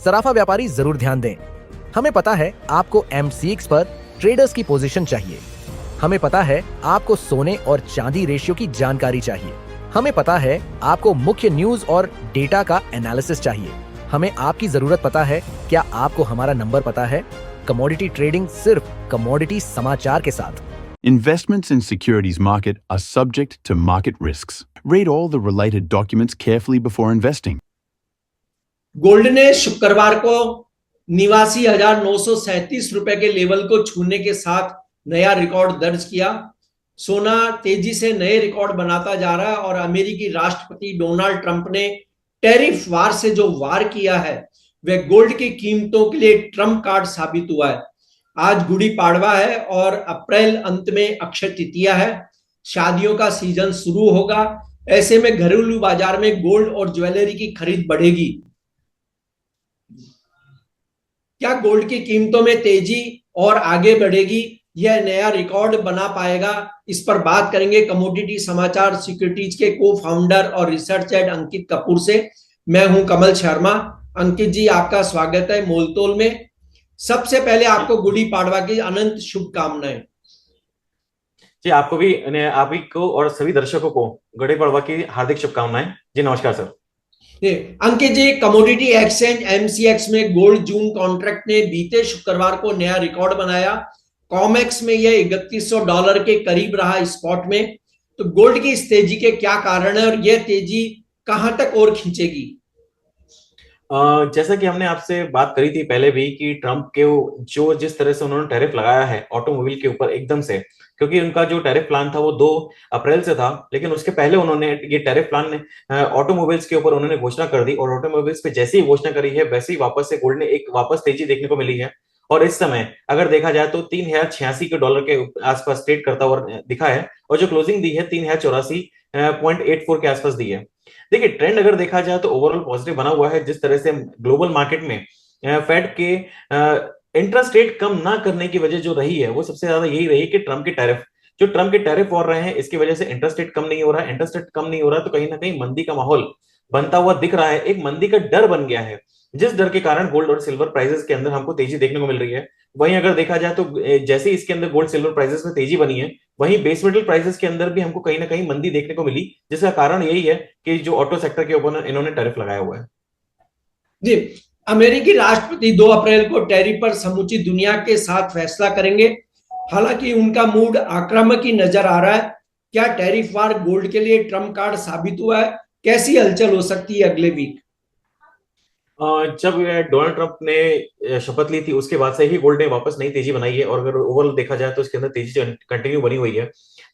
सराफा व्यापारी जरूर ध्यान दें। हमें पता है आपको MCX पर ट्रेडर्स की पोजीशन चाहिए। हमें पता है आपको सोने और चांदी रेशियो की जानकारी चाहिए। हमें पता है आपको मुख्य न्यूज और डेटा का एनालिसिस चाहिए। हमें आपकी जरूरत पता है। क्या आपको हमारा नंबर पता है? कमोडिटी ट्रेडिंग सिर्फ कमोडिटी समाचार के साथ। Investments in securities market are subject to market risks. Read all the related documents carefully before investing. Gold ने शुक्रवार को 89,937 रुपए के लेवल को छूने के साथ नया रिकॉर्ड दर्ज किया। सोना तेजी से नए रिकॉर्ड बनाता जा रहा है और अमेरिकी राष्ट्रपति डोनाल्ड ट्रंप ने टैरिफ वार से जो वार किया है वह गोल्ड की कीमतों के लिए ट्रंप कार्ड साबित हुआ है। आज गुड़ी पाड़वा है और अप्रैल अंत में अक्षय तृतीया है। शादियों का सीजन शुरू होगा। ऐसे में घरेलू बाजार में गोल्ड और ज्वेलरी की खरीद बढ़ेगी। क्या गोल्ड की कीमतों में तेजी और आगे बढ़ेगी? यह नया रिकॉर्ड बना पाएगा? इस पर बात करेंगे कमोडिटी समाचार सिक्योरिटीज के को फाउंडर और रिसर्च हेड अंकित कपूर से। मैं हूं कमल शर्मा। अंकित जी, आपका स्वागत है मोलतोल में। सबसे पहले आपको गुड़ी पाड़वा की अनंत शुभकामनाएं। जी, आपको भी, आप ही को और सभी दर्शकों को गुड़ी पाड़वा की हार्दिक शुभकामनाएं। जी नमस्कार सर। अंकित जी, कमोडिटी एक्सचेंज MCX में गोल्ड जून कॉन्ट्रैक्ट ने बीते शुक्रवार को नया रिकॉर्ड बनाया। कॉमेक्स में यह $3100 के करीब रहा स्पॉट में। तो गोल्ड की इस तेजी के क्या कारण है और यह तेजी कहां तक और खींचेगी? जैसा कि हमने आपसे बात करी थी पहले भी कि ट्रंप के जो जिस तरह से उन्होंने टैरिफ लगाया है ऑटोमोबाइल के ऊपर एकदम से, क्योंकि उनका जो टैरिफ प्लान था वो 2 अप्रैल से था, लेकिन उसके पहले उन्होंने ये टैरिफ प्लान ऑटोमोबाइल्स के ऊपर उन्होंने घोषणा कर दी और ऑटोमोबाइल्स पे जैसे ही घोषणा करी है वैसे ही वापस से गोल्ड ने एक वापस तेजी देखने को मिली है। और इस समय अगर देखा जाए तो $3086 के आसपास ट्रेड करता हुआ दिखा है और जो क्लोजिंग दी है 3084.84 के आसपास दी है। देखिए, ट्रेंड अगर देखा जाए तो ओवरऑल पॉजिटिव बना हुआ है। जिस तरह से ग्लोबल मार्केट में फेड के इंटरेस्ट रेट कम ना करने की वजह जो रही है वो सबसे ज्यादा यही रही कि ट्रंप के टैरिफ वॉर रहे हैं, इसकी वजह से इंटरेस्ट रेट कम नहीं हो रहा है। इंटरेस्ट रेट कम नहीं हो रहा है तो कहीं ना कहीं मंदी का माहौल बनता हुआ दिख रहा है। एक मंदी का डर बन गया है, जिस डर के कारण गोल्ड और सिल्वर प्राइसेस के अंदर हमको तेजी देखने को मिल रही है। वहीं अगर देखा जाए तो जैसे इसके अंदर गोल्ड सिल्वर प्राइसेस में तेजी बनी है, वहीं बेस मेटल प्राइसेस के अंदर भी हमको कहीं ना कहीं मंदी देखने को मिली, जिसका कारण यही है कि जो ऑटो सेक्टर के ऊपर इन्होंने टैरिफ लगाया हुआ है। जी, अमेरिकी राष्ट्रपति 2 अप्रैल को टैरिफ पर समूची दुनिया के साथ फैसला करेंगे। हालांकि उनका मूड आक्रामक ही नजर आ रहा है। क्या टैरिफ वार गोल्ड के लिए ट्रम्प कार्ड साबित हुआ है? कैसी हलचल हो सकती है अगले वीक? जब डोनाल्ड ट्रंप ने शपथ ली थी उसके बाद से ही गोल्ड ने वापस नई तेजी बनाई है और अगर ओवरऑल देखा जाए तो इसके अंदर तेजी कंटिन्यू बनी हुई है।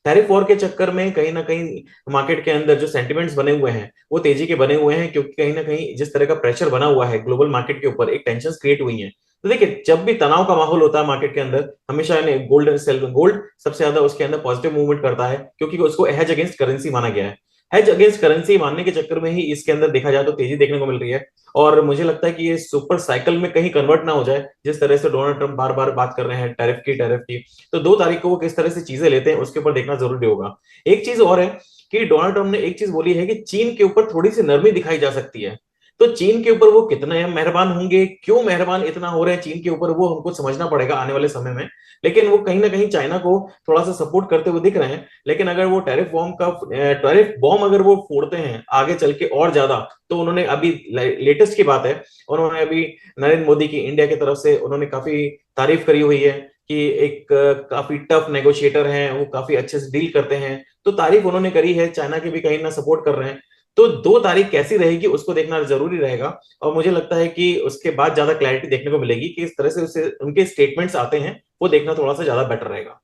टैरिफ वॉर के चक्कर में कहीं ना कहीं मार्केट के अंदर जो सेंटिमेंट्स बने हुए हैं वो तेजी के बने हुए हैं, क्योंकि कहीं ना कहीं जिस तरह का प्रेशर बना हुआ है ग्लोबल मार्केट के ऊपर, एक टेंशन क्रिएट हुई है। तो देखिए, जब भी तनाव का माहौल होता है मार्केट के अंदर, हमेशा गोल्ड सबसे ज्यादा उसके अंदर पॉजिटिव मूवमेंट करता है, क्योंकि उसको हेज अगेंस्ट करेंसी माना गया है। हेज अगेंस्ट करेंसी मानने के चक्कर में ही इसके अंदर देखा जाए तो तेजी देखने को मिल रही है। और मुझे लगता है कि ये सुपर साइकिल में कहीं कन्वर्ट ना हो जाए, जिस तरह से डोनाल्ड ट्रंप बार बार बात कर रहे हैं टैरिफ की। तो 2 तारीख को वो किस तरह से चीजें लेते हैं उसके ऊपर देखना जरूरी होगा। एक चीज और है कि डोनाल्ड ट्रंप ने एक चीज बोली है कि चीन के ऊपर थोड़ी सी नरमी दिखाई जा सकती है। तो चीन के ऊपर वो कितने मेहरबान होंगे, क्यों मेहरबान इतना हो रहे हैं चीन के ऊपर, वो हमको समझना पड़ेगा आने वाले समय में। लेकिन वो कहीं ना कहीं चाइना को थोड़ा सा सपोर्ट करते हुए दिख रहे हैं। लेकिन अगर वो टैरिफ बॉम्ब अगर वो फोड़ते हैं आगे चल के और ज्यादा, तो उन्होंने अभी लेटेस्ट की बात है, उन्होंने अभी नरेंद्र मोदी की इंडिया की तरफ से उन्होंने काफी तारीफ करी हुई है कि एक काफी टफ नेगोशिएटर हैं, वो काफी अच्छे से डील करते हैं। तो तारीफ उन्होंने करी है, चाइना के भी कहीं ना सपोर्ट कर रहे हैं। तो 2 तारीख कैसी रहेगी उसको देखना जरूरी रहेगा और मुझे लगता है कि उसके बाद ज्यादा क्लैरिटी देखने को मिलेगी कि इस तरह से उनके स्टेटमेंट्स आते हैं, वो देखना थोड़ा सा ज्यादा बेटर रहेगा।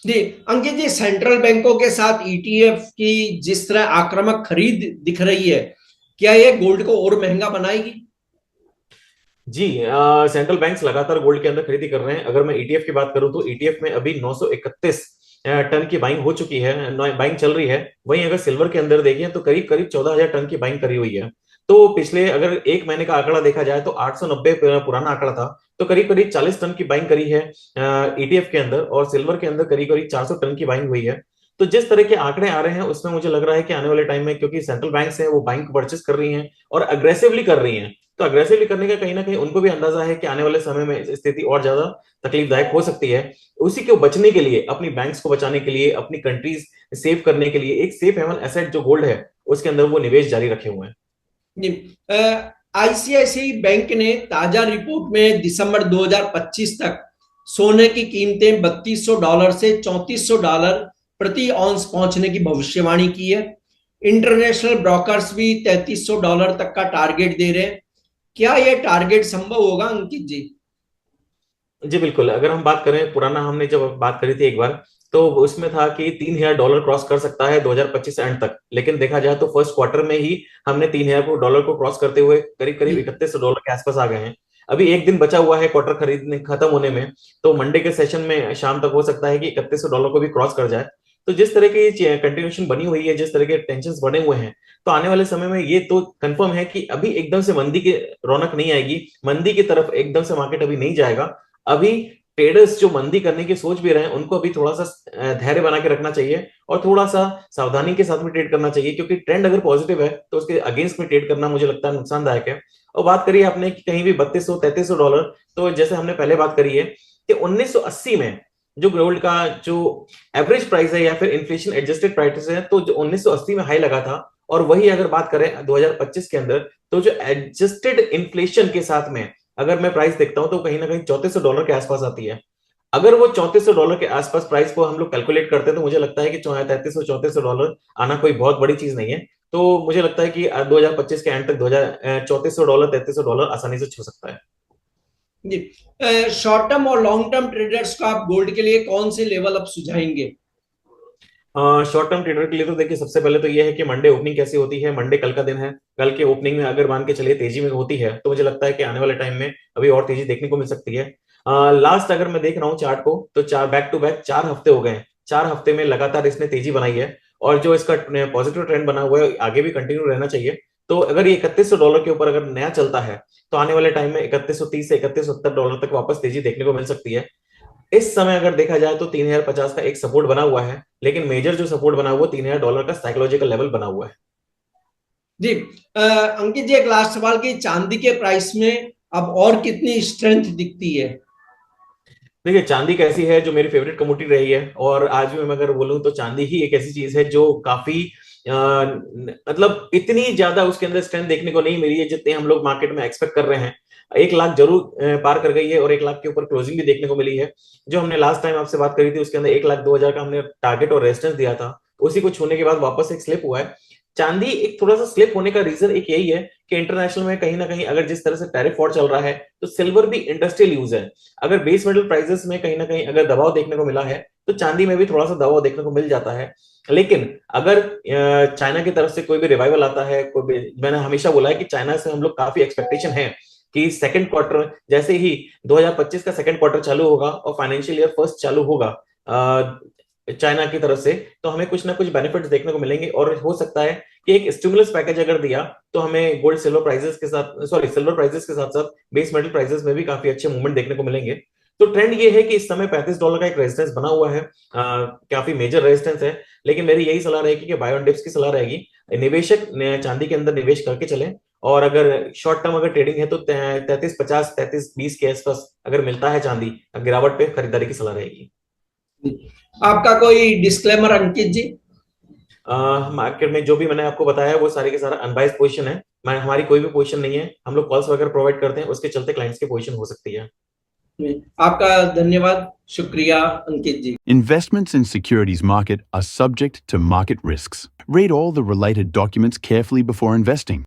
जी अंकित जी, सेंट्रल बैंकों के साथ ETF की जिस तरह आक्रामक खरीद दिख रही है, क्या यह गोल्ड को और महंगा बनाएगी? जी, सेंट्रल बैंक्स लगातार गोल्ड के अंदर खरीदी कर रहे हैं। अगर मैं ETF की बात करूं तो ETF में अभी 931 टन की बाइंग हो चुकी है, बाइंग चल रही है। वहीं अगर सिल्वर के अंदर देखें तो करीब करीब 14,000 टन की बाइंग करी हुई है। तो पिछले अगर 1 महीने का आंकड़ा देखा जाए तो 890 पुराना आंकड़ा था, तो करीब करीब 40 टन की बाइंग करी है ETF के अंदर, और सिल्वर के अंदर करीब करीब 400 टन की बाइंग हुई है। तो जिस तरह के आंकड़े आ रहे हैं उसमें मुझे लग रहा है कि आने वाले टाइम में, क्योंकि सेंट्रल बैंक्स हैं वो बाइंग परचेस कर रही हैं और अग्रेसिवली कर रही हैं, तो अग्रेसिवली करने का कहीं ना कहीं उनको भी अंदाजा है कि आने वाले समय में स्थिति और ज्यादा तकलीफदायक हो सकती है। उसी को बचने के लिए, अपनी बैंक्स को बचाने के लिए, अपनी कंट्रीज सेव करने के लिए एक सेफ हेवन एसेट जो गोल्ड है उसके अंदर वो निवेश जारी रखे हुए हैं। आईसीआईसीआई बैंक ने ताजा रिपोर्ट में दिसंबर 2025 तक सोने की कीमतें $3200 से $3400 प्रति औंस पहुंचने की भविष्यवाणी की है। इंटरनेशनल ब्रोकर्स भी $3300 तक का टारगेट दे रहे हैं। क्या यह टारगेट संभव होगा अंकित जी? जी बिल्कुल, अगर हम बात करें पुराना, हमने जब बात करी थी एक बार, तो उसमें था कि $3000 क्रॉस कर सकता है 2025 एंड तक, लेकिन देखा जाए तो फर्स्ट क्वार्टर में ही हमने $3000 को क्रॉस करते हुए करीब करीब $3100 के आसपास आ गए हैं। अभी एक दिन बचा हुआ है क्वार्टर खरीदने खत्म होने में, तो मंडे के सेशन में शाम तक हो सकता है कि $3100 को भी क्रॉस कर जाए। तो जिस तरह की कंटिन्यूएशन बनी हुई है, जिस तरह के टेंशन बने हुए हैं, तो आने वाले समय में ये तो कंफर्म है कि अभी एकदम से मंदी की रौनक नहीं आएगी, मंदी की तरफ एकदम से मार्केट अभी नहीं जाएगा। अभी ट्रेडर्स जो मंदी करने की सोच भी रहे हैं उनको अभी थोड़ा सा धैर्य बना के रखना चाहिए और थोड़ा सा सावधानी के साथ में ट्रेड करना चाहिए, क्योंकि ट्रेंड अगर पॉजिटिव है तो उसके अगेंस्ट में ट्रेड करना मुझे लगता है नुकसानदायक है। और बात करिए आपने कि कहीं भी $3200-3300, तो जैसे हमने पहले बात करी है कि 1980 में जो गोल्ड का जो एवरेज प्राइस है या फिर इन्फ्लेशन एडजस्टेड प्राइस है, तो जो 1980 में हाई लगा था, और वही अगर बात करें 2025 के अंदर, तो जो एडजस्टेड इन्फ्लेशन के साथ में अगर मैं प्राइस देखता हूं तो कहीं ना कहीं $3400 के आसपास आती है। अगर वो $3400 के आसपास प्राइस को हम लोग कैलकुलेट करते हैं तो मुझे लगता है कि $3300-3400 आना कोई बहुत बड़ी चीज नहीं है। तो मुझे लगता है कि 2025 के एंड तक $3400-3300 आसानी से छू सकता है। जी, शॉर्ट टर्म और लॉन्ग टर्म ट्रेडर्स को आप गोल्ड के लिए कौन से लेवल अप सुझाएंगे? शॉर्ट टर्म ट्रेडर के लिए तो देखिए सबसे पहले तो ये है कि मंडे ओपनिंग कैसी होती है। मंडे कल का दिन है, कल के ओपनिंग में अगर मान के चलिए तेजी में होती है तो मुझे लगता है कि आने वाले टाइम में अभी और तेजी देखने को मिल सकती है। लास्ट अगर मैं देख रहा हूँ चार्ट को, तो चार बैक टू बैक 4 हफ्ते हो गए, 4 हफ्ते में लगातार इसने तेजी बनाई है और जो इसका पॉजिटिव ट्रेंड बना हुआ है आगे भी कंटिन्यू रहना चाहिए। तो अगर ये $3100 के ऊपर अगर नया चलता है तो आने वाले टाइम में $3130 से $3170 तक वापस तेजी देखने को मिल सकती है। इस समय अगर देखा जाए तो 3050 का एक सपोर्ट बना हुआ है, लेकिन मेजर जो सपोर्ट बना हुआ $3000 का साइकोलॉजिकल लेवल बना हुआ है। जी, अंकित जी, एक लास्ट सवाल की चांदी के प्राइस में अब और कितनी स्ट्रेंथ दिखती है? देखिए चांदी कैसी है, जो मेरी फेवरेट कमोडिटी रही है, और आज भी मैं अगर बोलूं तो चांदी ही एक ऐसी चीज है जो काफी मतलब इतनी ज्यादा उसके अंदर स्ट्रेंथ देखने को नहीं मिली है जितने हम लोग मार्केट में एक्सपेक्ट कर रहे हैं। 1 लाख जरूर पार कर गई है और 1 लाख के ऊपर क्लोजिंग भी देखने को मिली है। जो हमने लास्ट टाइम आपसे बात करी थी उसके अंदर 1,02,000 का हमने टारगेट और रेजिस्टेंस दिया था, उसी को छूने के बाद वापस एक स्लिप हुआ है। चांदी एक थोड़ा सा स्लिप होने का रीजन एक यही है कि इंटरनेशनल में कहीं ना कहीं अगर जिस तरह से टैरिफ वॉर चल रहा है तो सिल्वर भी इंडस्ट्रियल यूज है। अगर बेस मेटल प्राइसेस में कहीं ना कहीं अगर दबाव देखने को मिला है तो चांदी में भी थोड़ा सा दबाव देखने को मिल जाता है। लेकिन अगर चाइना की तरफ से कोई भी रिवाइवल आता है, मैंने हमेशा बोला है कि चाइना से हम लोग काफी एक्सपेक्टेशन है कि सेकंड क्वार्टर जैसे ही 2025 का सेकंड क्वार्टर चालू होगा और फाइनेंशियल ईयर फर्स्ट चालू होगा चाइना की तरफ से, तो हमें कुछ ना कुछ बेनिफिट्स देखने को मिलेंगे। और हो सकता है कि एक स्टिमुलस पैकेज अगर दिया तो हमें गोल्ड सिल्वर प्राइसेस के साथ सिल्वर प्राइसेस के साथ साथ बेस मेटल प्राइसेस में भी काफी अच्छे मूवमेंट देखने को मिलेंगे। तो ट्रेंड ये है कि इस समय $35 का एक रेजिस्टेंस बना हुआ है, काफी मेजर रेजिस्टेंस है, लेकिन मेरी यही सलाह रहेगी कि बाय ऑन डिप्स की सलाह रहेगी। निवेशक चांदी के अंदर निवेश करके चलें, और अगर शॉर्ट टर्म अगर ट्रेडिंग है तो 3350 3320 के आसपास अगर मिलता है चांदी गिरावट पे खरीदारी की सलाह रहेगी। आपका कोई डिस्क्लेमर अंकित जी? मार्केट में जो भी मैंने आपको बताया वो सारे के सारा अनबाइस्ड पोजीशन है, हमारी कोई भी पोजीशन नहीं है। हम लोग कॉल्स वगैरह प्रोवाइड करते हैं, उसके चलते क्लाइंट्स की पोजीशन हो सकती है। आपका धन्यवाद, शुक्रिया अंकित जी। Investments in securities market are subject to market risks. Read all the related documents carefully before investing.